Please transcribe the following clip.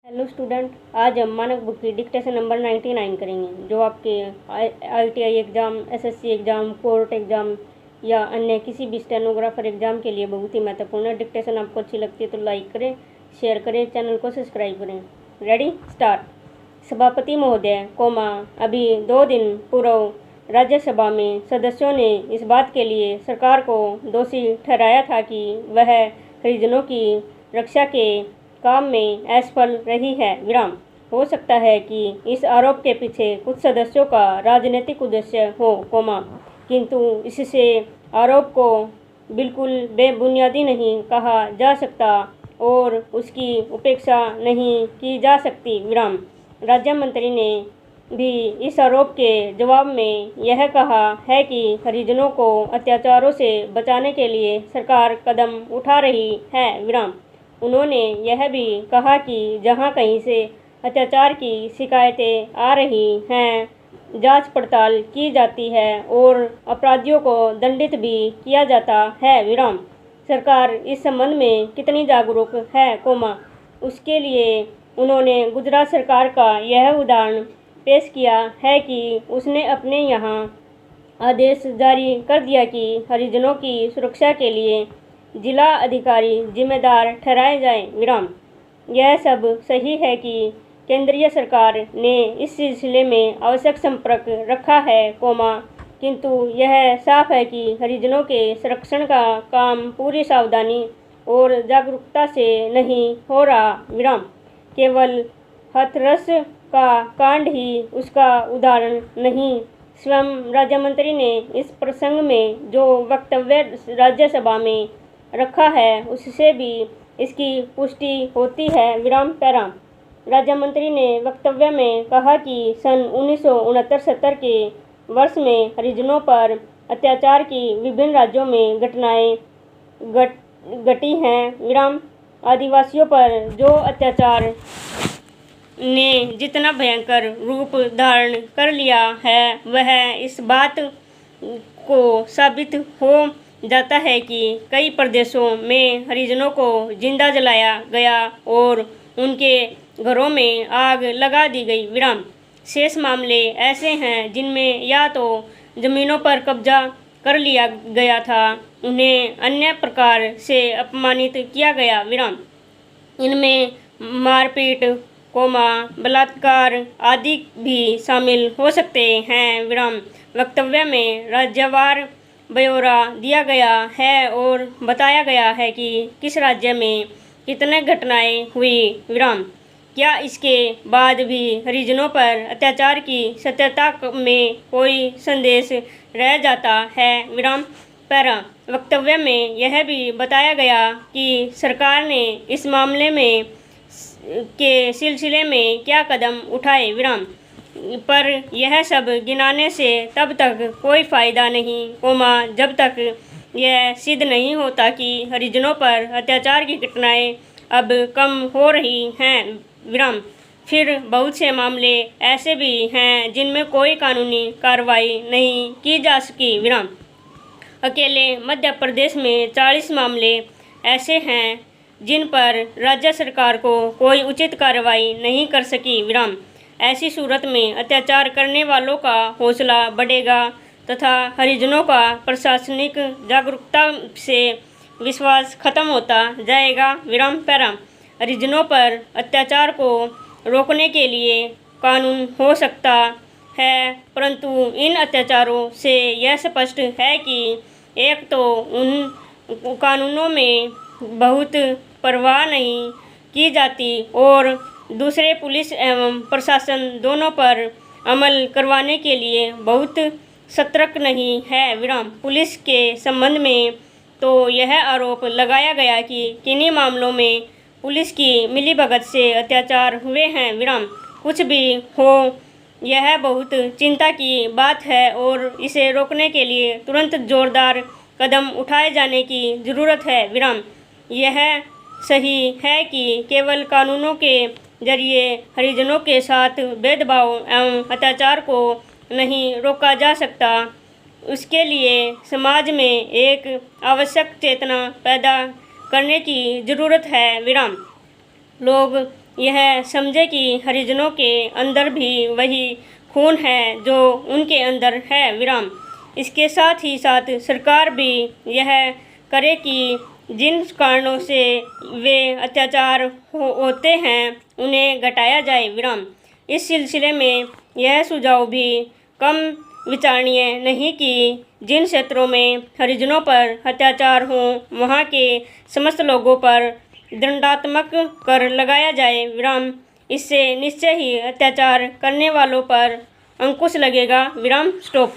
Hello student, आज हम मानक बुक की डिक्टेशन नंबर 99 करेंगे, जो आपके IITI exam, SSC exam, court exam या अन्य किसी भी स्टेनोग्राफर एग्ज़ाम के लिए बहुत ही महत्वपूर्ण है। डिक्टेशन आपको अच्छी लगती है तो लाइक करें, शेयर करें, चैनल को सब्सक्राइब करें। Ready start. सभापति महोदय, अभी 2 दिन पूर्व राज्यसभा में सदस्यों ने इस बात के लिए सरकार को दोषी ठहराया था कि वह हरिजनों की रक्षा के काम में असफल रही है। विराम। हो सकता है कि इस आरोप के पीछे कुछ सदस्यों का राजनीतिक उद्देश्य हो, किंतु इससे आरोप को बिल्कुल बेबुनियादी नहीं कहा जा सकता और उसकी उपेक्षा नहीं की जा सकती। विराम। राज्य मंत्री ने भी इस आरोप के जवाब में यह कहा है कि हरिजनों को अत्याचारों से बचाने के लिए सरकार कदम उठा रही है। विराम। उन्होंने यह भी कहा कि जहां कहीं से अत्याचार की शिकायतें आ रही हैं, जांच पड़ताल की जाती है और अपराधियों को दंडित भी किया जाता है। विराम। सरकार इस संबंध में कितनी जागरूक है, उसके लिए उन्होंने गुजरात सरकार का यह उदाहरण पेश किया है कि उसने अपने यहाँ आदेश जारी कर दिया कि हरिजनों की सुरक्षा के लिए जिला अधिकारी जिम्मेदार ठहराए जाएं। विराम। यह सब सही है कि केंद्रीय सरकार ने इस सिलसिले में आवश्यक संपर्क रखा है, किंतु यह साफ है कि हरिजनों के संरक्षण का काम पूरी सावधानी और जागरूकता से नहीं हो रहा। विराम। केवल हाथरस का कांड ही उसका उदाहरण नहीं। स्वयं राज्य मंत्री ने इस प्रसंग में जो वक्तव्य राज्यसभा में रखा है, उससे भी इसकी पुष्टि होती है। विराम पैराम। राज्य मंत्री ने वक्तव्य में कहा कि सन 1969-70 के वर्ष में हरिजनों पर अत्याचार की विभिन्न राज्यों में घटनाएं घटी हैं। विराम। आदिवासियों पर जो अत्याचार ने जितना भयंकर रूप धारण कर लिया है, वह इस बात को साबित हो जाता है कि कई प्रदेशों में हरिजनों को जिंदा जलाया गया और उनके घरों में आग लगा दी गई। विराम। शेष मामले ऐसे हैं जिनमें या तो जमीनों पर कब्जा कर लिया गया था, उन्हें अन्य प्रकार से अपमानित किया गया। विराम। इनमें मारपीट, बलात्कार आदि भी शामिल हो सकते हैं। विराम। वक्तव्य में राज्यवार ब्यौरा दिया गया है और बताया गया है कि किस राज्य में कितने घटनाएं हुई। विराम। क्या इसके बाद भी हरिजनों पर अत्याचार की सत्यता में कोई संदेश रह जाता है। विराम पैरा। वक्तव्य में यह भी बताया गया कि सरकार ने इस मामले में के सिलसिले में क्या कदम उठाए। विराम। पर यह सब गिनाने से तब तक कोई फ़ायदा नहीं, जब तक यह सिद्ध नहीं होता कि हरिजनों पर अत्याचार की घटनाएं अब कम हो रही हैं। विराम। फिर बहुत से मामले ऐसे भी हैं जिनमें कोई कानूनी कार्रवाई नहीं की जा सकी। विराम। अकेले मध्य प्रदेश में 40 मामले ऐसे हैं जिन पर राज्य सरकार को कोई उचित कार्रवाई नहीं कर सकी। विराम। ऐसी सूरत में अत्याचार करने वालों का हौसला बढ़ेगा तथा हरिजनों का प्रशासनिक जागरूकता से विश्वास खत्म होता जाएगा। विराम पैराम। हरिजनों पर अत्याचार को रोकने के लिए कानून हो सकता है, परंतु इन अत्याचारों से यह स्पष्ट है कि एक तो उन कानूनों में बहुत परवाह नहीं की जाती और दूसरे पुलिस एवं प्रशासन दोनों पर अमल करवाने के लिए बहुत सतर्क नहीं है। विराम। पुलिस के संबंध में तो यह आरोप लगाया गया कि किन्हीं मामलों में पुलिस की मिलीभगत से अत्याचार हुए हैं। विराम। कुछ भी हो, यह बहुत चिंता की बात है और इसे रोकने के लिए तुरंत जोरदार कदम उठाए जाने की ज़रूरत है। विराम। यह सही है कि केवल कानूनों के जरिए हरिजनों के साथ भेदभाव एवं अत्याचार को नहीं रोका जा सकता, उसके लिए समाज में एक आवश्यक चेतना पैदा करने की ज़रूरत है। विराम। लोग यह समझे कि हरिजनों के अंदर भी वही खून है जो उनके अंदर है। विराम। इसके साथ ही साथ सरकार भी यह करे कि जिन कारणों से वे अत्याचार होते हैं उन्हें घटाया जाए। विराम। इस सिलसिले में यह सुझाव भी कम विचारणीय नहीं कि जिन क्षेत्रों में हरिजनों पर अत्याचार हों वहाँ के समस्त लोगों पर दंडात्मक कर लगाया जाए। विराम। इससे निश्चय ही अत्याचार करने वालों पर अंकुश लगेगा। विराम। स्टॉप।